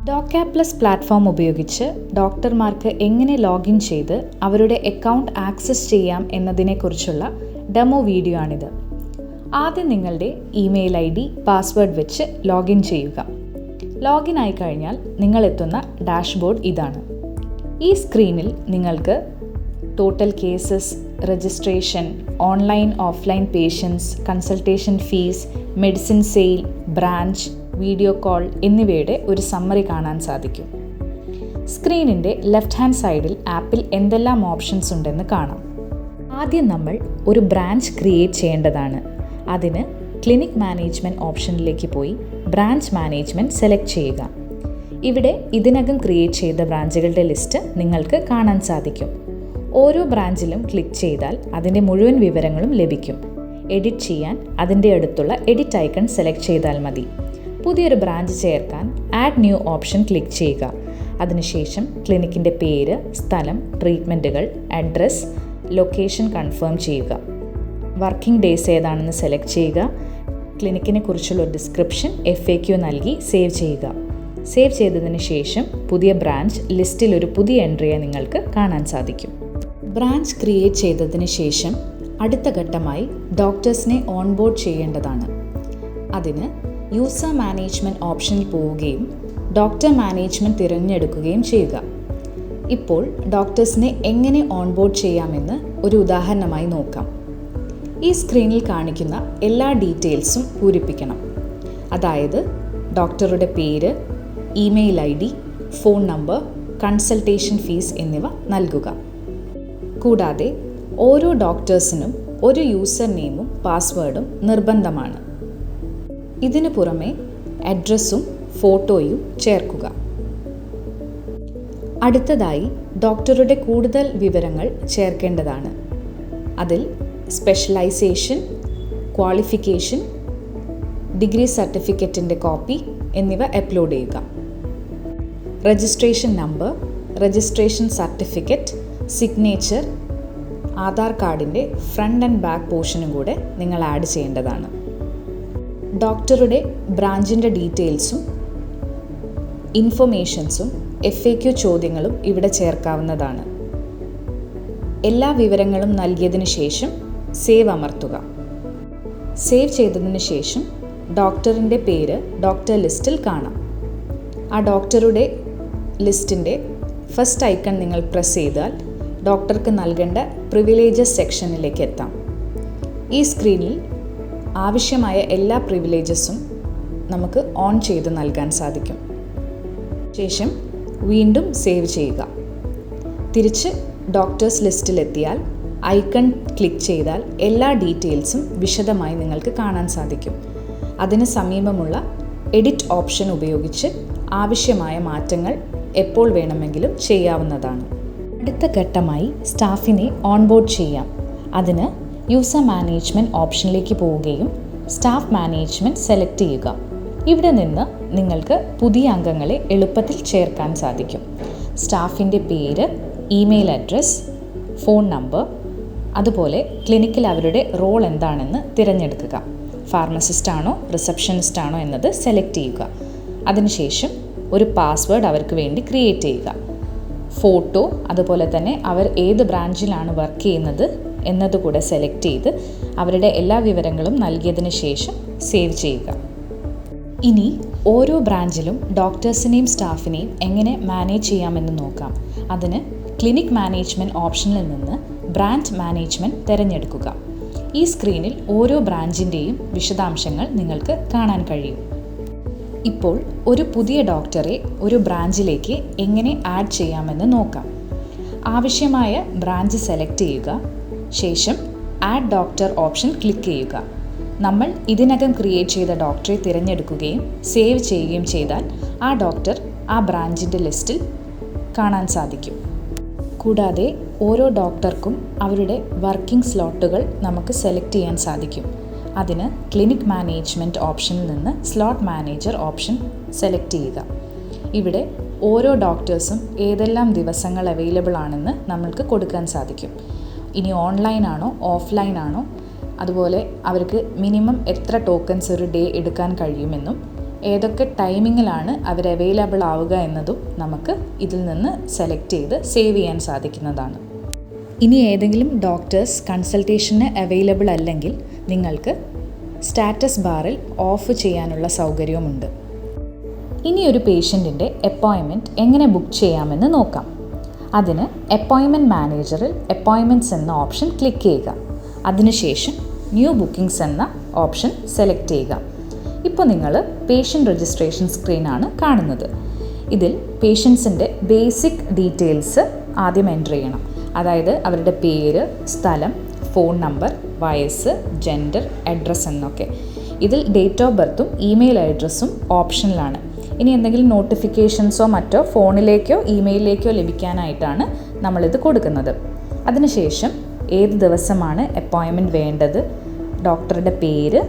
ഡോക്യാബ് plus platform ഉപയോഗിച്ച് ഡോക്ടർമാർക്ക് എങ്ങനെ ലോഗിൻ ചെയ്ത് അവരുടെ അക്കൗണ്ട് ആക്സസ് ചെയ്യാം എന്നതിനെക്കുറിച്ചുള്ള ഡെമോ വീഡിയോ ആണിത്. ആദ്യം നിങ്ങളുടെ ഇമെയിൽ ID, പാസ്വേഡ് വെച്ച് ലോഗിൻ ചെയ്യുക. ലോഗിൻ ആയി കഴിഞ്ഞാൽ നിങ്ങളെത്തുന്ന ഡാഷ്ബോർഡ് ഇതാണ്. ഈ സ്ക്രീനിൽ നിങ്ങൾക്ക് total cases, registration, online offline patients, consultation fees, medicine sale, branch, video call എന്നിവയുടെ ഒരു സമ്മറി കാണാൻ സാധിക്കും. സ്ക്രീനിൻ്റെ ലെഫ്റ്റ് ഹാൻഡ് സൈഡിൽ ആപ്പിൽ എന്തെല്ലാം ഓപ്ഷൻസ് ഉണ്ടെന്ന് കാണാം. ആദ്യം നമ്മൾ ഒരു ബ്രാഞ്ച് ക്രിയേറ്റ് ചെയ്യേണ്ടതാണ്. അതിന് ക്ലിനിക് മാനേജ്മെൻറ്റ് ഓപ്ഷനിലേക്ക് പോയി ബ്രാഞ്ച് മാനേജ്മെൻറ്റ് സെലക്ട് ചെയ്യുക. ഇവിടെ ഇതിനകം ക്രിയേറ്റ് ചെയ്ത ബ്രാഞ്ചുകളുടെ ലിസ്റ്റ് നിങ്ങൾക്ക് കാണാൻ സാധിക്കും. ഓരോ ബ്രാഞ്ചിലും ക്ലിക്ക് ചെയ്താൽ അതിൻ്റെ മുഴുവൻ വിവരങ്ങളും ലഭിക്കും. എഡിറ്റ് ചെയ്യാൻ അതിൻ്റെ അടുത്തുള്ള എഡിറ്റ് ഐക്കൺ സെലക്ട് ചെയ്താൽ മതി. പുതിയൊരു ബ്രാഞ്ച് ചേർക്കാൻ ആഡ് ന്യൂ ഓപ്ഷൻ ക്ലിക്ക് ചെയ്യുക. അതിനുശേഷം ക്ലിനിക്കിൻ്റെ പേര്, സ്ഥലം, ട്രീറ്റ്മെൻറ്റുകൾ, അഡ്രസ്, ലൊക്കേഷൻ കൺഫേം ചെയ്യുക. വർക്കിംഗ് ഡേയ്സ് ഏതാണെന്ന് സെലക്ട് ചെയ്യുക. ക്ലിനിക്കിനെ കുറിച്ചുള്ള ഡിസ്ക്രിപ്ഷൻ FAQ നൽകി സേവ് ചെയ്യുക. സേവ് ചെയ്തതിന് ശേഷം പുതിയ ബ്രാഞ്ച് ലിസ്റ്റിൽ ഒരു പുതിയ എൻട്രിയെ നിങ്ങൾക്ക് കാണാൻ സാധിക്കും. ബ്രാഞ്ച് ക്രിയേറ്റ് ചെയ്തതിന് ശേഷം അടുത്ത ഘട്ടമായി ഡോക്ടേഴ്സിനെ ഓൺബോർഡ് ചെയ്യേണ്ടതാണ്. അതിന് യൂസർ മാനേജ്മെൻറ്റ് ഓപ്ഷനിൽ പോവുകയും ഡോക്ടർ മാനേജ്മെൻറ്റ് തിരഞ്ഞെടുക്കുകയും ചെയ്യുക. ഇപ്പോൾ ഡോക്ടേഴ്സിനെ എങ്ങനെ ഓൺബോർഡ് ചെയ്യാമെന്ന് ഒരു ഉദാഹരണമായി നോക്കാം. ഈ സ്ക്രീനിൽ കാണിക്കുന്ന എല്ലാ ഡീറ്റെയിൽസും പൂരിപ്പിക്കണം. അതായത് ഡോക്ടറുടെ പേര്, email ID, phone number, consultation fees എന്നിവ നൽകുക. കൂടാതെ ഓരോ ഡോക്ടേഴ്സിനും ഒരു യൂസർ നെയിമും പാസ്വേഡും നിർബന്ധമാണ്. ഇതിനു പുറമെ അഡ്രസ്സും ഫോട്ടോയും ചേർക്കുക. അടുത്തതായി ഡോക്ടറുടെ കൂടുതൽ വിവരങ്ങൾ ചേർക്കേണ്ടതാണ്. അതിൽ സ്പെഷ്യലൈസേഷൻ, ക്വാളിഫിക്കേഷൻ, ഡിഗ്രി സർട്ടിഫിക്കറ്റിൻ്റെ കോപ്പി എന്നിവ അപ്ലോഡ് ചെയ്യുക. Registration number, registration certificate, signature, Aadhaar കാർഡിൻ്റെ ഫ്രണ്ട് ആൻഡ് ബാക്ക് പോർഷനും കൂടെ നിങ്ങൾ ആഡ് ചെയ്യേണ്ടതാണ്. ഡോക്ടറുടെ ബ്രാഞ്ചിൻ്റെ ഡീറ്റെയിൽസും ഇൻഫർമേഷൻസും FAQ ചോദ്യങ്ങളും ഇവിടെ ചേർക്കാവുന്നതാണ്. എല്ലാ വിവരങ്ങളും നൽകിയതിനു ശേഷം സേവ് അമർത്തുക. സേവ് ചെയ്തതിന് ശേഷം ഡോക്ടറിൻ്റെ പേര് ഡോക്ടർ ലിസ്റ്റിൽ കാണാം. ആ ഡോക്ടറുടെ ലിസ്റ്റിൻ്റെ ഫസ്റ്റ് ഐക്കൺ നിങ്ങൾ പ്രസ് ചെയ്താൽ ഡോക്ടർക്ക് നൽകേണ്ട പ്രിവിലേജസ് സെക്ഷനിലേക്ക് എത്താം. ഈ സ്ക്രീനിൽ ആവശ്യമായ എല്ലാ പ്രിവിലേജസും നമുക്ക് ഓൺ ചെയ്ത് നൽകാൻ സാധിക്കും. ശേഷം വീണ്ടും സേവ് ചെയ്യുക. തിരിച്ച് ഡോക്ടേഴ്സ് ലിസ്റ്റിലെത്തിയാൽ ഐക്കൺ ക്ലിക്ക് ചെയ്താൽ എല്ലാ ഡീറ്റെയിൽസും വിശദമായി നിങ്ങൾക്ക് കാണാൻ സാധിക്കും. അതിന് സമീപമുള്ള എഡിറ്റ് ഓപ്ഷൻ ഉപയോഗിച്ച് ആവശ്യമായ മാറ്റങ്ങൾ എപ്പോൾ വേണമെങ്കിലും ചെയ്യാവുന്നതാണ്. അടുത്ത ഘട്ടമായി സ്റ്റാഫിനെ ഓൺബോർഡ് ചെയ്യാം. അതിന് യൂസർ മാനേജ്മെൻറ്റ് ഓപ്ഷനിലേക്ക് പോവുകയും സ്റ്റാഫ് മാനേജ്മെൻറ്റ് സെലക്ട് ചെയ്യുക. ഇവിടെ നിന്ന് നിങ്ങൾക്ക് പുതിയ അംഗങ്ങളെ എളുപ്പത്തിൽ ചേർക്കാൻ സാധിക്കും. സ്റ്റാഫിൻ്റെ പേര്, ഇമെയിൽ അഡ്രസ്, ഫോൺ നമ്പർ, അതുപോലെ ക്ലിനിക്കിൽ അവരുടെ റോൾ എന്താണെന്ന് തിരഞ്ഞെടുക്കുക. ഫാർമസിസ്റ്റ് ആണോ റിസപ്ഷനിസ്റ്റ് ആണോ എന്നത് സെലക്ട് ചെയ്യുക. അതിനുശേഷം ഒരു പാസ്വേഡ് അവർക്ക് വേണ്ടി ക്രിയേറ്റ് ചെയ്യുക. ഫോട്ടോ, അതുപോലെ തന്നെ അവർ ഏത് ബ്രാഞ്ചിലാണ് വർക്ക് ചെയ്യുന്നത് എന്നതുകൂടെ സെലക്ട് ചെയ്ത് അവരുടെ എല്ലാ വിവരങ്ങളും നൽകിയതിന് ശേഷം സേവ് ചെയ്യുക. ഇനി ഓരോ ബ്രാഞ്ചിലും ഡോക്ടേഴ്സിനെയും സ്റ്റാഫിനെയും എങ്ങനെ മാനേജ് ചെയ്യാമെന്ന് നോക്കാം. അതിന് ക്ലിനിക് മാനേജ്മെൻറ്റ് ഓപ്ഷനിൽ നിന്ന് ബ്രാഞ്ച് മാനേജ്മെൻറ്റ് തിരഞ്ഞെടുക്കുക. ഈ സ്ക്രീനിൽ ഓരോ ബ്രാഞ്ചിൻ്റെയും വിശദാംശങ്ങൾ നിങ്ങൾക്ക് കാണാൻ കഴിയും. ഇപ്പോൾ ഒരു പുതിയ ഡോക്ടറെ ഒരു ബ്രാഞ്ചിലേക്ക് എങ്ങനെ ആഡ് ചെയ്യാമെന്ന് നോക്കാം. ആവശ്യമായ ബ്രാഞ്ച് സെലക്ട് ചെയ്യുക. ശേഷം ആഡ് ഡോക്ടർ ഓപ്ഷൻ ക്ലിക്ക് ചെയ്യുക. നമ്മൾ ഇതിനകം ക്രിയേറ്റ് ചെയ്ത ഡോക്ടറെ തിരഞ്ഞെടുക്കുകയും സേവ് ചെയ്യുകയും ചെയ്താൽ ആ ഡോക്ടർ ആ ബ്രാഞ്ചിൻ്റെ ലിസ്റ്റിൽ കാണാൻ സാധിക്കും. കൂടാതെ ഓരോ ഡോക്ടർക്കും അവരുടെ വർക്കിംഗ് സ്ലോട്ടുകൾ നമുക്ക് സെലക്ട് ചെയ്യാൻ സാധിക്കും. അതിന് ക്ലിനിക് മാനേജ്മെൻറ്റ് ഓപ്ഷനിൽ നിന്ന് സ്ലോട്ട് മാനേജർ ഓപ്ഷൻ സെലക്ട് ചെയ്യുക. ഇവിടെ ഓരോ ഡോക്ടേഴ്സും ഏതെല്ലാം ദിവസങ്ങൾ അവൈലബിൾ ആണെന്ന് നമ്മൾക്ക് കൊടുക്കാൻ സാധിക്കും. ഇനി ഓൺലൈൻ ആണോ ഓഫ്ലൈൻ ആണോ, അതുപോലെ അവർക്ക് മിനിമം എത്ര ടോക്കൺസ് ഒരു ഡേ എടുക്കാൻ കഴിയുമെന്നും ഏതൊക്കെ ടൈമിങ്ങിലാണ് അവർ അവൈലബിൾ ആവുക എന്നതും നമുക്ക് ഇതിൽ നിന്ന് സെലക്ട് ചെയ്ത് സേവ് ചെയ്യാൻ സാധിക്കുന്നതാണ്. ഇനി ഏതെങ്കിലും ഡോക്ടേഴ്സ് കൺസൾട്ടേഷന് അവൈലബിൾ അല്ലെങ്കിൽ നിങ്ങൾക്ക് സ്റ്റാറ്റസ് ബാറിൽ ഓഫ് ചെയ്യാനുള്ള സൗകര്യവുമുണ്ട്. ഇനി ഒരു പേഷ്യൻറ്റിൻ്റെ അപ്പോയിൻമെൻറ്റ് എങ്ങനെ ബുക്ക് ചെയ്യാമെന്ന് നോക്കാം. അതിന് അപ്പോയിൻമെൻറ്റ് മാനേജറിൽ അപ്പോയിൻമെൻറ്റ്സ് എന്ന ഓപ്ഷൻ ക്ലിക്ക് ചെയ്യുക. അതിനുശേഷം ന്യൂ ബുക്കിംഗ്സ് എന്ന ഓപ്ഷൻ സെലക്ട് ചെയ്യുക. ഇപ്പോൾ നിങ്ങൾ പേഷ്യൻ്റ് രജിസ്ട്രേഷൻ സ്ക്രീനാണ് കാണുന്നത്. ഇതിൽ പേഷ്യൻസിൻ്റെ ബേസിക് ഡീറ്റെയിൽസ് ആദ്യം എൻ്റർ ചെയ്യണം. അതായത് അവരുടെ പേര്, സ്ഥലം, ഫോൺ നമ്പർ, വയസ്സ്, ജെൻഡർ, അഡ്രസ്സ് എന്നൊക്കെ. ഇതിൽ ഡേറ്റ് ഓഫ് ബർത്തും ഇമെയിൽ അഡ്രസ്സും ഓപ്ഷനിലാണ്. ഇനി എന്തെങ്കിലും നോട്ടിഫിക്കേഷൻസോ മറ്റോ ഫോണിലേക്കോ ഇമെയിലിലേക്കോ ലഭിക്കാനായിട്ടാണ് നമ്മളിത് കൊടുക്കുന്നത്. അതിനുശേഷം ഏത് ദിവസമാണ് അപ്പോയിൻമെൻറ്റ് വേണ്ടത്, ഡോക്ടറുടെ പേര്,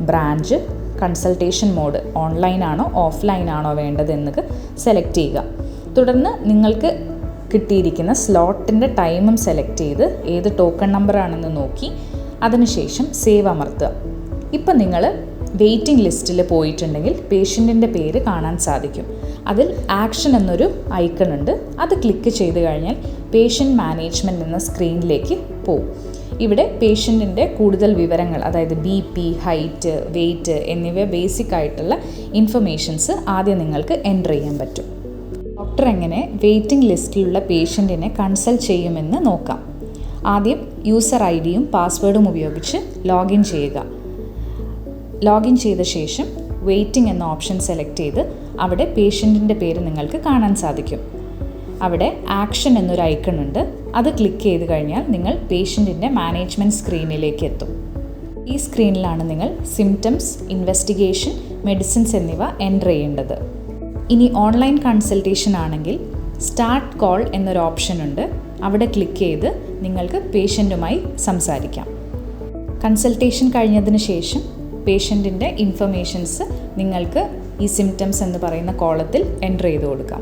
ബ്രാഞ്ച്, കൺസൾട്ടേഷൻ മോഡ് ഓൺലൈനാണോ ഓഫ്ലൈനാണോ വേണ്ടതെന്നത് സെലക്ട് ചെയ്യുക. തുടർന്ന് നിങ്ങൾക്ക് കിട്ടിയിരിക്കുന്ന സ്ലോട്ടിൻ്റെ ടൈമും സെലക്ട് ചെയ്ത് ഏത് ടോക്കൺ നമ്പറാണെന്ന് നോക്കി അതിനുശേഷം സേവ് അമർത്തുക. ഇപ്പം നിങ്ങൾ വെയിറ്റിംഗ് ലിസ്റ്റിൽ പോയിട്ടുണ്ടെങ്കിൽ പേഷ്യൻറ്റിൻ്റെ പേര് കാണാൻ സാധിക്കും. അതിൽ ആക്ഷൻ എന്നൊരു ഐക്കൺ ഉണ്ട്. അത് ക്ലിക്ക് ചെയ്ത് കഴിഞ്ഞാൽ പേഷ്യൻ്റ് മാനേജ്മെൻറ്റ് എന്ന സ്ക്രീനിലേക്ക് പോകും. ഇവിടെ പേഷ്യൻറ്റിൻ്റെ കൂടുതൽ വിവരങ്ങൾ, അതായത് BP, ഹൈറ്റ്, വെയ്റ്റ് എന്നിവ ബേസിക് ആയിട്ടുള്ള ഇൻഫർമേഷൻസ് ആദ്യം നിങ്ങൾക്ക് എൻ്റർ ചെയ്യാൻ പറ്റും. ഡോക്ടർ എങ്ങനെ വെയിറ്റിംഗ് ലിസ്റ്റിലുള്ള പേഷ്യൻറ്റിനെ കൺസൾട്ട് ചെയ്യുമെന്ന് നോക്കാം. ആദ്യം യൂസർ ID-യും പാസ്വേഡും ഉപയോഗിച്ച് ലോഗിൻ ചെയ്യുക. ലോഗിൻ ചെയ്ത ശേഷം വെയിറ്റിംഗ് എന്ന ഓപ്ഷൻ സെലക്ട് ചെയ്ത് അവിടെ പേഷ്യൻറ്റിൻ്റെ പേര് നിങ്ങൾക്ക് കാണാൻ സാധിക്കും. അവിടെ ആക്ഷൻ എന്നൊരു ഐക്കൺ ഉണ്ട്. അത് ക്ലിക്ക് ചെയ്ത് കഴിഞ്ഞാൽ നിങ്ങൾ പേഷ്യൻറ്റിൻ്റെ മാനേജ്മെൻറ്റ് സ്ക്രീനിലേക്ക് എത്തും. ഈ സ്ക്രീനിലാണ് നിങ്ങൾ സിംറ്റംസ്, ഇൻവെസ്റ്റിഗേഷൻ, മെഡിസിൻസ് എന്നിവ എൻ്റർ ചെയ്യേണ്ടത്. ഇനി ഓൺലൈൻ കൺസൾട്ടേഷൻ ആണെങ്കിൽ സ്റ്റാർട്ട് കോൾ എന്നൊരു ഓപ്ഷൻ ഉണ്ട്. അവിടെ ക്ലിക്ക് ചെയ്ത് നിങ്ങൾക്ക് പേഷ്യൻറ്റുമായി സംസാരിക്കാം. കൺസൾട്ടേഷൻ കഴിഞ്ഞതിന് ശേഷം പേഷ്യൻറ്റിൻ്റെ ഇൻഫർമേഷൻസ് നിങ്ങൾക്ക് ഈ സിംറ്റംസ് എന്ന് പറയുന്ന കോളത്തിൽ എൻ്റർ ചെയ്ത് കൊടുക്കാം.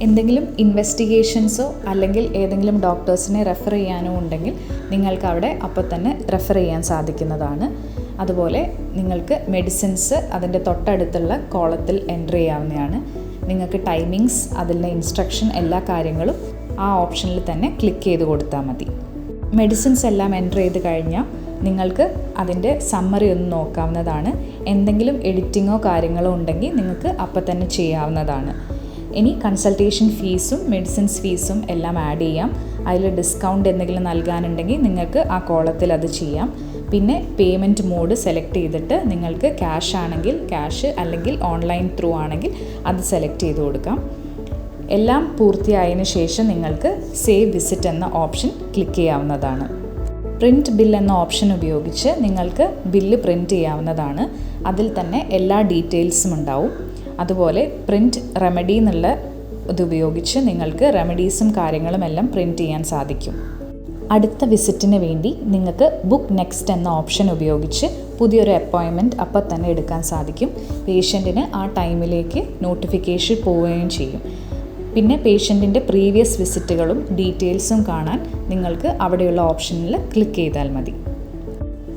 എന്തെങ്കിലും ഇൻവെസ്റ്റിഗേഷൻസോ അല്ലെങ്കിൽ ഏതെങ്കിലും ഡോക്ടേഴ്സിനെ റെഫർ ചെയ്യാനോ ഉണ്ടെങ്കിൽ നിങ്ങൾക്ക് അവിടെ അപ്പോൾ തന്നെ റെഫർ ചെയ്യാൻ സാധിക്കുന്നതാണ്. അതുപോലെ നിങ്ങൾക്ക് മെഡിസിൻസ് അതിൻ്റെ തൊട്ടടുത്തുള്ള കോളത്തിൽ എൻ്റർ ചെയ്യാവുന്നതാണ്. നിങ്ങൾക്ക് ടൈമിങ്സ്, അതിൻ്റെ ഇൻസ്ട്രക്ഷൻ, എല്ലാ കാര്യങ്ങളും ആ ഓപ്ഷനിൽ തന്നെ ക്ലിക്ക് ചെയ്ത് കൊടുത്താൽ മതി. മെഡിസിൻസ് എല്ലാം എൻ്റർ ചെയ്ത് കഴിഞ്ഞാൽ നിങ്ങൾക്ക് അതിൻ്റെ സമ്മറി ഒന്ന് നോക്കാവുന്നതാണ്. എന്തെങ്കിലും എഡിറ്റിങ്ങോ കാര്യങ്ങളോ ഉണ്ടെങ്കിൽ നിങ്ങൾക്ക് അപ്പോൾ തന്നെ ചെയ്യാവുന്നതാണ്. ഇനി കൺസൾട്ടേഷൻ ഫീസും മെഡിസിൻസ് ഫീസും എല്ലാം ആഡ് ചെയ്യാം. അതിൽ ഡിസ്കൗണ്ട് എന്തെങ്കിലും നൽകാനുണ്ടെങ്കിൽ നിങ്ങൾക്ക് ആ കോളത്തിൽ അത് ചെയ്യാം. പിന്നെ പേയ്മെൻറ്റ് മോഡ് സെലക്ട് ചെയ്തിട്ട് നിങ്ങൾക്ക് ക്യാഷ് ആണെങ്കിൽ ക്യാഷ്, അല്ലെങ്കിൽ ഓൺലൈൻ ത്രൂ ആണെങ്കിൽ അത് സെലക്ട് ചെയ്ത് കൊടുക്കാം. എല്ലാം പൂർത്തിയായതിനു ശേഷം നിങ്ങൾക്ക് സേവ് വിസിറ്റ് എന്ന ഓപ്ഷൻ ക്ലിക്ക് ചെയ്യാവുന്നതാണ്. പ്രിൻറ്റ് ബിൽ എന്ന ഓപ്ഷൻ ഉപയോഗിച്ച് നിങ്ങൾക്ക് ബില്ല് പ്രിൻറ്റ് ചെയ്യാവുന്നതാണ്. അതിൽ തന്നെ എല്ലാ ഡീറ്റെയിൽസും ഉണ്ടാവും. അതുപോലെ പ്രിൻറ്റ് റെമഡി എന്നുള്ള ഇതുപയോഗിച്ച് നിങ്ങൾക്ക് റെമഡീസും കാര്യങ്ങളും എല്ലാം പ്രിൻറ്റ് ചെയ്യാൻ സാധിക്കും. അടുത്ത വിസിറ്റിന് വേണ്ടി നിങ്ങൾക്ക് ബുക്ക് നെക്സ്റ്റ് എന്ന ഓപ്ഷൻ ഉപയോഗിച്ച് പുതിയൊരു അപ്പോയിൻമെൻറ്റ് അപ്പോൾ തന്നെ എടുക്കാൻ സാധിക്കും. പേഷ്യൻറ്റിന് ആ ടൈമിലേക്ക് നോട്ടിഫിക്കേഷൻ പോവുകയും ചെയ്യും. പിന്നെ പേഷ്യൻറ്റിൻ്റെ പ്രീവിയസ് വിസിറ്റുകളും ഡീറ്റെയിൽസും കാണാൻ നിങ്ങൾക്ക് അവിടെയുള്ള ഓപ്ഷനിൽ ക്ലിക്ക് ചെയ്താൽ മതി.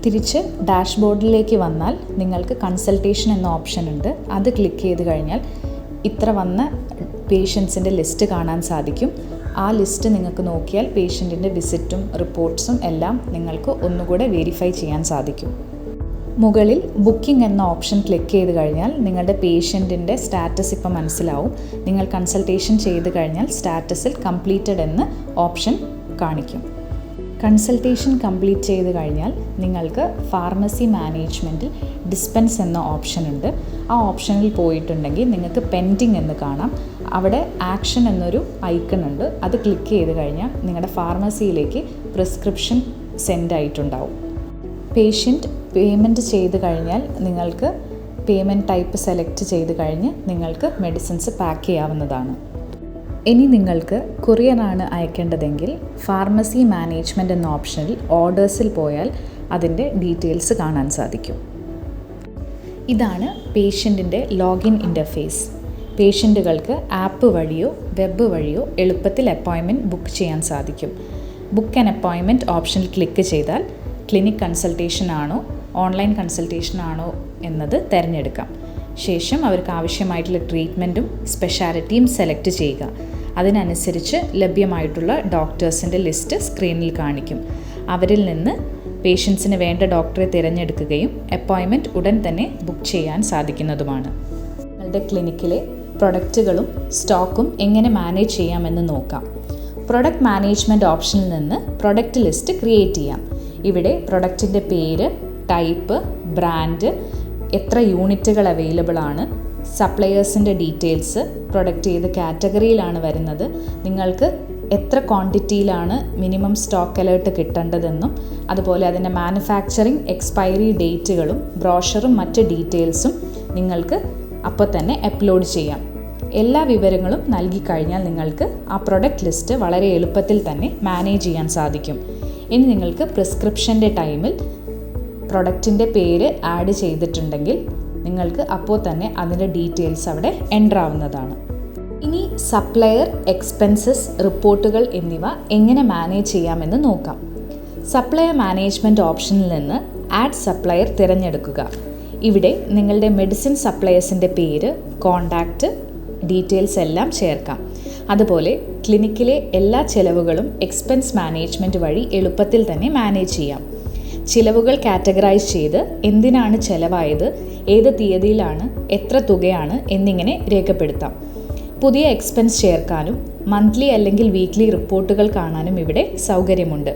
തിരിച്ച് ഡാഷ്ബോർഡിലേക്ക് വന്നാൽ നിങ്ങൾക്ക് കൺസൾട്ടേഷൻ എന്ന ഓപ്ഷൻ ഉണ്ട്. അത് ക്ലിക്ക് ചെയ്ത് കഴിഞ്ഞാൽ ഇത്ര വന്ന പേഷ്യൻസിൻ്റെ ലിസ്റ്റ് കാണാൻ സാധിക്കും. ആ ലിസ്റ്റ് നിങ്ങൾക്ക് നോക്കിയാൽ പേഷ്യൻറ്റിൻ്റെ വിസിറ്റും റിപ്പോർട്ട്സും എല്ലാം നിങ്ങൾക്ക് ഒന്നുകൂടെ വെരിഫൈ ചെയ്യാൻ സാധിക്കും. മുകളിൽ ബുക്കിംഗ് എന്ന ഓപ്ഷൻ ക്ലിക്ക് ചെയ്ത് കഴിഞ്ഞാൽ നിങ്ങളുടെ പേഷ്യൻറ്റിൻ്റെ സ്റ്റാറ്റസ് ഇപ്പോൾ മനസ്സിലാവും. നിങ്ങൾ കൺസൾട്ടേഷൻ ചെയ്ത് കഴിഞ്ഞാൽ സ്റ്റാറ്റസിൽ കംപ്ലീറ്റഡ് എന്ന് ഓപ്ഷൻ കാണിക്കും. കൺസൾട്ടേഷൻ കംപ്ലീറ്റ് ചെയ്ത് കഴിഞ്ഞാൽ നിങ്ങൾക്ക് ഫാർമസി മാനേജ്മെൻറ്റിൽ ഡിസ്പെൻസ് എന്ന ഓപ്ഷൻ ഉണ്ട്. ആ ഓപ്ഷനിൽ പോയിട്ടുണ്ടെങ്കിൽ നിങ്ങൾക്ക് പെൻഡിങ് എന്ന് കാണാം. അവിടെ ആക്ഷൻ എന്നൊരു ഐക്കൺ ഉണ്ട്. അത് ക്ലിക്ക് ചെയ്ത് കഴിഞ്ഞാൽ നിങ്ങളുടെ ഫാർമസിയിലേക്ക് പ്രിസ്ക്രിപ്ഷൻ സെൻഡ് ആയിട്ടുണ്ടാവും. പേഷ്യൻറ്റ് പേയ്മെൻറ്റ് ചെയ്ത് കഴിഞ്ഞാൽ നിങ്ങൾക്ക് പേയ്മെൻറ്റ് ടൈപ്പ് സെലക്ട് ചെയ്ത് കഴിഞ്ഞ് നിങ്ങൾക്ക് മെഡിസിൻസ് പാക്ക് ചെയ്യാവുന്നതാണ്. ഇനി നിങ്ങൾക്ക് കൊറിയറാണ് അയക്കേണ്ടതെങ്കിൽ ഫാർമസി മാനേജ്മെൻറ്റ് എന്ന ഓപ്ഷനിൽ ഓർഡേഴ്സിൽ പോയാൽ അതിൻ്റെ ഡീറ്റെയിൽസ് കാണാൻ സാധിക്കും. ഇതാണ് പേഷ്യൻറ്റിൻ്റെ ലോഗിൻ ഇൻ്റർഫേസ്. പേഷ്യൻറ്റുകൾക്ക് ആപ്പ് വഴിയോ വെബ് വഴിയോ എളുപ്പത്തിൽ അപ്പോയിൻമെൻറ്റ് ബുക്ക് ചെയ്യാൻ സാധിക്കും. ബുക്ക് ആൻ അപ്പോയിൻമെൻറ്റ് ഓപ്ഷനിൽ ക്ലിക്ക് ചെയ്താൽ ക്ലിനിക് കൺസൾട്ടേഷൻ ആണോ ഓൺലൈൻ കൺസൾട്ടേഷൻ ആണോ എന്നത് തിരഞ്ഞെടുക്കാം. ശേഷം അവർക്ക് ആവശ്യമായിട്ടുള്ള ട്രീറ്റ്മെൻറ്റും സ്പെഷ്യാലിറ്റിയും സെലക്ട് ചെയ്യുക. അതിനനുസരിച്ച് ലഭ്യമായിട്ടുള്ള ഡോക്ടേഴ്സിൻ്റെ ലിസ്റ്റ് സ്ക്രീനിൽ കാണിക്കും. അവരിൽ നിന്ന് പേഷ്യൻസിന് വേണ്ട ഡോക്ടറെ തിരഞ്ഞെടുക്കുകയും അപ്പോയിൻമെൻറ്റ് ഉടൻ തന്നെ ബുക്ക് ചെയ്യാൻ സാധിക്കുന്നതുമാണ്. നിങ്ങളുടെ ക്ലിനിക്കിലെ പ്രൊഡക്റ്റുകളും സ്റ്റോക്കും എങ്ങനെ മാനേജ് ചെയ്യാമെന്ന് നോക്കാം. പ്രൊഡക്റ്റ് മാനേജ്മെൻറ്റ് ഓപ്ഷനിൽ നിന്ന് പ്രൊഡക്റ്റ് ലിസ്റ്റ് ക്രിയേറ്റ് ചെയ്യാം. ഇവിടെ പ്രൊഡക്റ്റിൻ്റെ പേര്, ടൈപ്പ്, ബ്രാൻഡ്, എത്ര യൂണിറ്റുകൾ അവൈലബിൾ ആണ്, സപ്ലയേഴ്സിൻ്റെ ഡീറ്റെയിൽസ്, പ്രൊഡക്റ്റ് ഏത് കാറ്റഗറിയിലാണ് വരുന്നത്, നിങ്ങൾക്ക് എത്ര ക്വാണ്ടിറ്റിയിലാണ് മിനിമം സ്റ്റോക്ക് അലേർട്ട് കിട്ടേണ്ടതെന്നും അതുപോലെ അതിൻ്റെ മാനുഫാക്ചറിങ് എക്സ്പയറി ഡേറ്റുകളും ബ്രോഷറും മറ്റ് ഡീറ്റെയിൽസും നിങ്ങൾക്ക് അപ്പോൾ തന്നെ അപ്ലോഡ് ചെയ്യാം. എല്ലാ വിവരങ്ങളും നൽകിക്കഴിഞ്ഞാൽ നിങ്ങൾക്ക് ആ പ്രൊഡക്റ്റ് ലിസ്റ്റ് വളരെ എളുപ്പത്തിൽ തന്നെ മാനേജ് ചെയ്യാൻ സാധിക്കും. ഇനി നിങ്ങൾക്ക് പ്രിസ്ക്രിപ്ഷൻ്റെ ടൈമിൽ പ്രൊഡക്റ്റിൻ്റെ പേര് ആഡ് ചെയ്തിട്ടുണ്ടെങ്കിൽ നിങ്ങൾക്ക് അപ്പോൾ തന്നെ അതിൻ്റെ ഡീറ്റെയിൽസ് അവിടെ എൻ്റർ ആവുന്നതാണ്. ഇനി സപ്ലയർ, എക്സ്പെൻസസ്, റിപ്പോർട്ടുകൾ എന്നിവ എങ്ങനെ മാനേജ് ചെയ്യാമെന്ന് നോക്കാം. സപ്ലയർ മാനേജ്മെൻറ്റ് ഓപ്ഷനിൽ നിന്ന് ആഡ് സപ്ലയർ തിരഞ്ഞെടുക്കുക. ഇവിടെ നിങ്ങളുടെ മെഡിസിൻ സപ്ലയേഴ്സിൻ്റെ പേര്, കോണ്ടാക്റ്റ് ഡീറ്റെയിൽസ് എല്ലാം ചേർക്കാം. അതുപോലെ ക്ലിനിക്കിലെ എല്ലാ ചിലവുകളും എക്സ്പെൻസ് മാനേജ്മെൻറ്റ് വഴി എളുപ്പത്തിൽ തന്നെ മാനേജ് ചെയ്യാം. ചിലവുകൾ കാറ്റഗറൈസ് ചെയ്ത് എന്തിനാണ് ചിലവായത്, ഏത് തീയതിയിലാണ്, എത്ര തുകയാണ് എന്നിങ്ങനെ രേഖപ്പെടുത്താം. പുതിയ എക്സ്പെൻസ് ചേർക്കാനും മന്ത്ലി അല്ലെങ്കിൽ വീക്ക്ലി റിപ്പോർട്ടുകൾ കാണാനും ഇവിടെ സൗകര്യമുണ്ട്.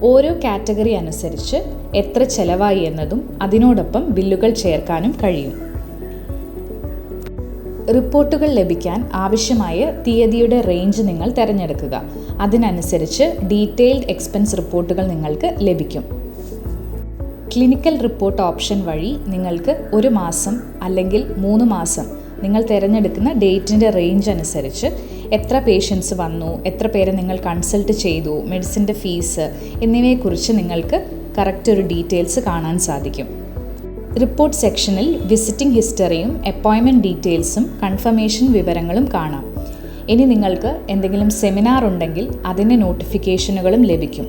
ഓരോ കാറ്റഗറി അനുസരിച്ച് എത്ര ചിലവായി എന്നതും അതിനോടൊപ്പം ബില്ലുകൾ ചേർക്കാനും കഴിയും. റിപ്പോർട്ടുകൾ ലഭിക്കാൻ ആവശ്യമായ തീയതിയുടെ റേഞ്ച് നിങ്ങൾ തിരഞ്ഞെടുക്കുക. അതിനനുസരിച്ച് ഡീറ്റെയിൽഡ് എക്സ്പെൻസ് റിപ്പോർട്ടുകൾ നിങ്ങൾക്ക് ലഭിക്കും. ക്ലിനിക്കൽ റിപ്പോർട്ട് ഓപ്ഷൻ വഴി നിങ്ങൾക്ക് 1 മാസം അല്ലെങ്കിൽ 3 മാസം നിങ്ങൾ തിരഞ്ഞെടുക്കുന്ന ഡേറ്റിൻ്റെ റേഞ്ച് അനുസരിച്ച് എത്ര പേഷ്യൻസ് വന്നു, എത്ര പേരെ നിങ്ങൾ കൺസൾട്ട് ചെയ്തു, മെഡിസിൻ്റെ ഫീസ് എന്നിവയെക്കുറിച്ച് നിങ്ങൾക്ക് കറക്റ്റ് ഒരു ഡീറ്റെയിൽസ് കാണാൻ സാധിക്കും. റിപ്പോർട്ട് സെക്ഷനിൽ വിസിറ്റിംഗ് ഹിസ്റ്ററിയും അപ്പോയിൻമെൻറ്റ് ഡീറ്റെയിൽസും കൺഫർമേഷൻ വിവരങ്ങളും കാണാം. ഇനി നിങ്ങൾക്ക് എന്തെങ്കിലും സെമിനാർ ഉണ്ടെങ്കിൽ അതിൻ്റെ നോട്ടിഫിക്കേഷനുകളും ലഭിക്കും.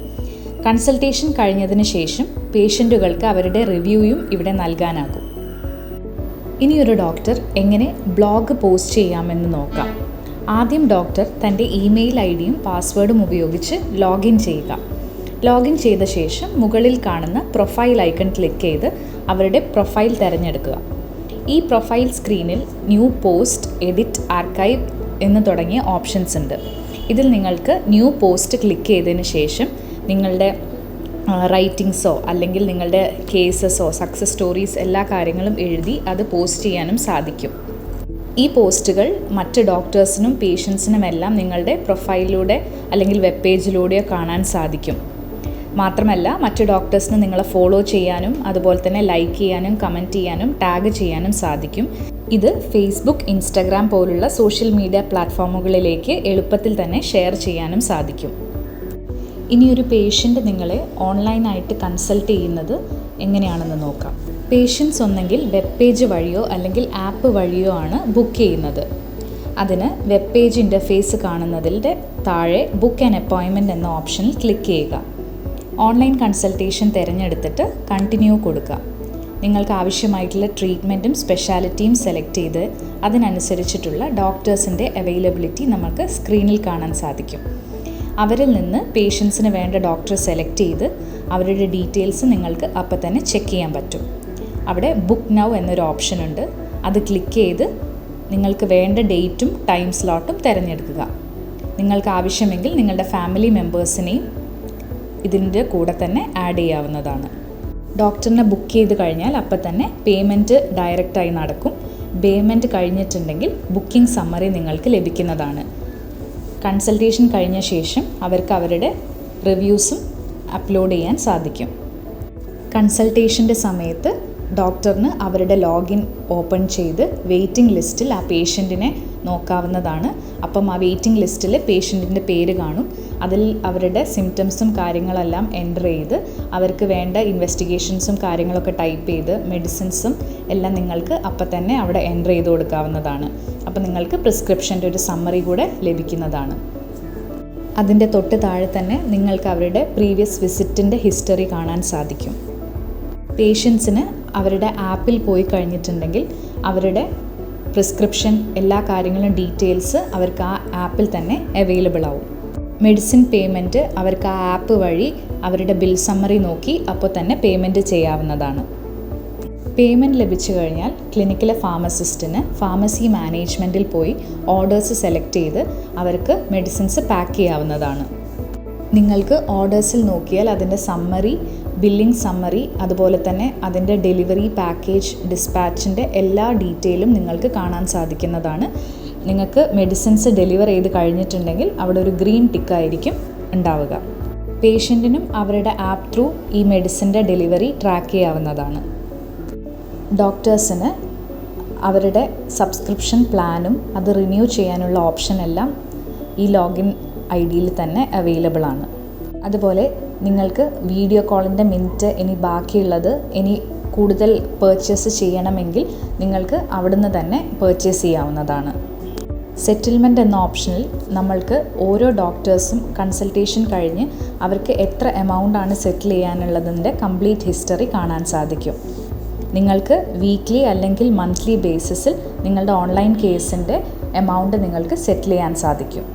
കൺസൾട്ടേഷൻ കഴിഞ്ഞതിന് ശേഷം പേഷ്യൻറ്റുകൾക്ക് അവരുടെ റിവ്യൂയും ഇവിടെ നൽകാനാകും. ഇനിയൊരു ഡോക്ടർ എങ്ങനെ ബ്ലോഗ് പോസ്റ്റ് ചെയ്യാമെന്ന് നോക്കാം. ആദ്യം ഡോക്ടർ തൻ്റെ ഇമെയിൽ ഐഡിയും പാസ്വേഡും ഉപയോഗിച്ച് ലോഗിൻ ചെയ്യുക. ലോഗിൻ ചെയ്ത ശേഷം മുകളിൽ കാണുന്ന പ്രൊഫൈൽ ഐക്കൺ ക്ലിക്ക് ചെയ്ത് അവരുടെ പ്രൊഫൈൽ തിരഞ്ഞെടുക്കുക. ഈ പ്രൊഫൈൽ സ്ക്രീനിൽ ന്യൂ പോസ്റ്റ്, എഡിറ്റ്, ആർക്കൈവ് എന്ന് തുടങ്ങിയ ഓപ്ഷൻസ് ഉണ്ട്. ഇതിൽ നിങ്ങൾക്ക് ന്യൂ പോസ്റ്റ് ക്ലിക്ക് ചെയ്തതിന് ശേഷം നിങ്ങളുടെ റൈറ്റിങ്സോ അല്ലെങ്കിൽ നിങ്ങളുടെ കേസസോ സക്സസ് സ്റ്റോറീസ് എല്ലാ കാര്യങ്ങളും എഴുതി അത് പോസ്റ്റ് ചെയ്യാനും സാധിക്കും. ഈ പോസ്റ്റുകൾ മറ്റ് ഡോക്ടേഴ്സിനും പേഷ്യൻസിനുമെല്ലാം നിങ്ങളുടെ പ്രൊഫൈലിലൂടെ അല്ലെങ്കിൽ വെബ് പേജിലൂടെയോ കാണാൻ സാധിക്കും. മാത്രമല്ല മറ്റ് ഡോക്ടേഴ്സിന് നിങ്ങളെ ഫോളോ ചെയ്യാനും അതുപോലെ തന്നെ ലൈക്ക് ചെയ്യാനും കമൻറ്റ് ചെയ്യാനും ടാഗ് ചെയ്യാനും സാധിക്കും. ഇത് ഫേസ്ബുക്ക്, ഇൻസ്റ്റഗ്രാം പോലുള്ള സോഷ്യൽ മീഡിയ പ്ലാറ്റ്ഫോമുകളിലേക്ക് എളുപ്പത്തിൽ തന്നെ ഷെയർ ചെയ്യാനും സാധിക്കും. ഇനിയൊരു പേഷ്യൻ്റ് നിങ്ങളെ ഓൺലൈനായിട്ട് കൺസൾട്ട് ചെയ്യുന്നത് എങ്ങനെയാണെന്ന് നോക്കാം. പേഷ്യൻസ് ഒന്നെങ്കിൽ വെബ് പേജ് വഴിയോ അല്ലെങ്കിൽ ആപ്പ് വഴിയോ ആണ് ബുക്ക് ചെയ്യുന്നത്. അതിന് വെബ് പേജ് ഇൻ്റർഫേസ് കാണുന്നതിൻ്റെ താഴെ ബുക്ക് ആൻ അപ്പോയിൻമെൻറ്റ് എന്ന ഓപ്ഷനിൽ ക്ലിക്ക് ചെയ്യുക. ഓൺലൈൻ കൺസൾട്ടേഷൻ തിരഞ്ഞെടുത്തിട്ട് കണ്ടിന്യൂ കൊടുക്കുക. നിങ്ങൾക്ക് ആവശ്യമായിട്ടുള്ള ട്രീറ്റ്മെൻറ്റും സ്പെഷ്യാലിറ്റിയും സെലക്ട് ചെയ്ത് അതിനനുസരിച്ചിട്ടുള്ള ഡോക്ടേഴ്സിൻ്റെ അവൈലബിലിറ്റി നമുക്ക് സ്ക്രീനിൽ കാണാൻ സാധിക്കും. അവരിൽ നിന്ന് പേഷ്യൻസിന് വേണ്ട ഡോക്ടറെ സെലക്ട് ചെയ്ത് അവരുടെ ഡീറ്റെയിൽസ് നിങ്ങൾക്ക് അപ്പം തന്നെ ചെക്ക് ചെയ്യാൻ പറ്റും. അവിടെ ബുക്ക് നൗ എന്നൊരു ഓപ്ഷൻ ഉണ്ട്. അത് ക്ലിക്ക് ചെയ്ത് നിങ്ങൾക്ക് വേണ്ട ഡേറ്റും ടൈം സ്ലോട്ടും തിരഞ്ഞെടുക്കുക. നിങ്ങൾക്ക് ആവശ്യമെങ്കിൽ നിങ്ങളുടെ ഫാമിലി മെമ്പേഴ്സിനെയും ഇതിൻ്റെ കൂടെ തന്നെ ആഡ് ചെയ്യാവുന്നതാണ്. ഡോക്ടറിനെ ബുക്ക് ചെയ്ത് കഴിഞ്ഞാൽ അപ്പം തന്നെ പേയ്മെൻറ്റ് ഡയറക്റ്റായി നടക്കും. പേയ്മെൻറ്റ് കഴിഞ്ഞിട്ടുണ്ടെങ്കിൽ ബുക്കിംഗ് സമ്മറി നിങ്ങൾക്ക് ലഭിക്കുന്നതാണ്. കൺസൾട്ടേഷൻ കഴിഞ്ഞ ശേഷം അവർക്ക് അവരുടെ റിവ്യൂസും അപ്ലോഡ് ചെയ്യാൻ സാധിക്കും. കൺസൾട്ടേഷൻ്റെ സമയത്ത് ഡോക്ടറിന് അവരുടെ ലോഗിൻ ഓപ്പൺ ചെയ്ത് വെയിറ്റിംഗ് ലിസ്റ്റിൽ ആ പേഷ്യൻറ്റിനെ നോക്കാവുന്നതാണ്. അപ്പം ആ വെയിറ്റിംഗ് ലിസ്റ്റിൽ പേഷ്യൻറ്റിൻ്റെ പേര് കാണും. അതിൽ അവരുടെ സിംറ്റംസും കാര്യങ്ങളെല്ലാം എൻ്റർ ചെയ്ത് അവർക്ക് വേണ്ട ഇൻവെസ്റ്റിഗേഷൻസും കാര്യങ്ങളൊക്കെ ടൈപ്പ് ചെയ്ത് മെഡിസിൻസും എല്ലാം നിങ്ങൾക്ക് അപ്പം തന്നെ അവിടെ എൻ്റർ ചെയ്ത് കൊടുക്കാവുന്നതാണ്. അപ്പം നിങ്ങൾക്ക് പ്രിസ്ക്രിപ്ഷൻ്റെ ഒരു സമ്മറി കൂടെ ലഭിക്കുന്നതാണ്. അതിൻ്റെ തൊട്ട് താഴെ തന്നെ നിങ്ങൾക്ക് അവരുടെ പ്രീവിയസ് വിസിറ്റിൻ്റെ ഹിസ്റ്ററി കാണാൻ സാധിക്കും. പേഷ്യൻസിന് അവരുടെ ആപ്പിൽ പോയി കഴിഞ്ഞിട്ടുണ്ടെങ്കിൽ അവരുടെ പ്രിസ്ക്രിപ്ഷൻ എല്ലാ കാര്യങ്ങളും ഡീറ്റെയിൽസ് അവർക്ക് ആ ആപ്പിൽ തന്നെ അവൈലബിൾ ആവും. മെഡിസിൻ പേയ്മെൻറ്റ് അവർക്ക് ആ ആപ്പ് വഴി അവരുടെ ബിൽ സമ്മറി നോക്കി അപ്പോൾ തന്നെ പേയ്മെൻറ്റ് ചെയ്യാവുന്നതാണ്. പേയ്മെൻറ്റ് ലഭിച്ചു കഴിഞ്ഞാൽ ക്ലിനിക്കിലെ ഫാർമസിസ്റ്റിന് ഫാർമസി മാനേജ്മെൻറ്റിൽ പോയി ഓർഡേഴ്സ് സെലക്ട് ചെയ്ത് അവർക്ക് മെഡിസിൻസ് പാക്ക് ചെയ്യാവുന്നതാണ്. നിങ്ങൾക്ക് ഓർഡേഴ്സിൽ നോക്കിയാൽ അതിൻ്റെ സമ്മറി, ബില്ലിംഗ് സമ്മറി, അതുപോലെ തന്നെ അതിൻ്റെ ഡെലിവറി പാക്കേജ്, ഡിസ്പാച്ചിൻ്റെ എല്ലാ ഡീറ്റെയിലും നിങ്ങൾക്ക് കാണാൻ സാധിക്കുന്നതാണ്. നിങ്ങൾക്ക് മെഡിസിൻസ് ഡെലിവർ ചെയ്ത് കഴിഞ്ഞിട്ടുണ്ടെങ്കിൽ അവിടെ ഒരു ഗ്രീൻ ടിക്കായിരിക്കും ഉണ്ടാവുക. പേഷ്യൻറ്റിനും അവരുടെ ആപ്പ് ത്രൂ ഈ മെഡിസിൻ്റെ ഡെലിവറി ട്രാക്ക് ചെയ്യാവുന്നതാണ്. ഡോക്ടേഴ്സിന് അവരുടെ സബ്സ്ക്രിപ്ഷൻ പ്ലാനും അത് റിന്യൂ ചെയ്യാനുള്ള ഓപ്ഷൻ എല്ലാം ഈ ലോഗിൻ ID-യിൽ തന്നെ അവൈലബിൾ ആണ്. അതുപോലെ നിങ്ങൾക്ക് വീഡിയോ കോളിൻ്റെ മിനിറ്റ് ഇനി ബാക്കിയുള്ളത് ഇനി കൂടുതൽ പർച്ചേസ് ചെയ്യണമെങ്കിൽ നിങ്ങൾക്ക് അവിടുന്ന് തന്നെ പർച്ചേസ് ചെയ്യാവുന്നതാണ്. സെറ്റിൽമെൻറ്റ് എന്ന ഓപ്ഷനിൽ നമ്മൾക്ക് ഓരോ ഡോക്ടേഴ്സും കൺസൾട്ടേഷൻ കഴിഞ്ഞ് അവർക്ക് എത്ര എമൗണ്ടാണ് സെറ്റിൽ ചെയ്യാനുള്ളതിൻ്റെ കംപ്ലീറ്റ് ഹിസ്റ്ററി കാണാൻ സാധിക്കും. നിങ്ങൾക്ക് വീക്ക്ലി അല്ലെങ്കിൽ മന്ത്ലി ബേസിസിൽ നിങ്ങളുടെ ഓൺലൈൻ കേസിൻ്റെ എമൗണ്ട് നിങ്ങൾക്ക് സെറ്റിൽ ചെയ്യാൻ സാധിക്കും.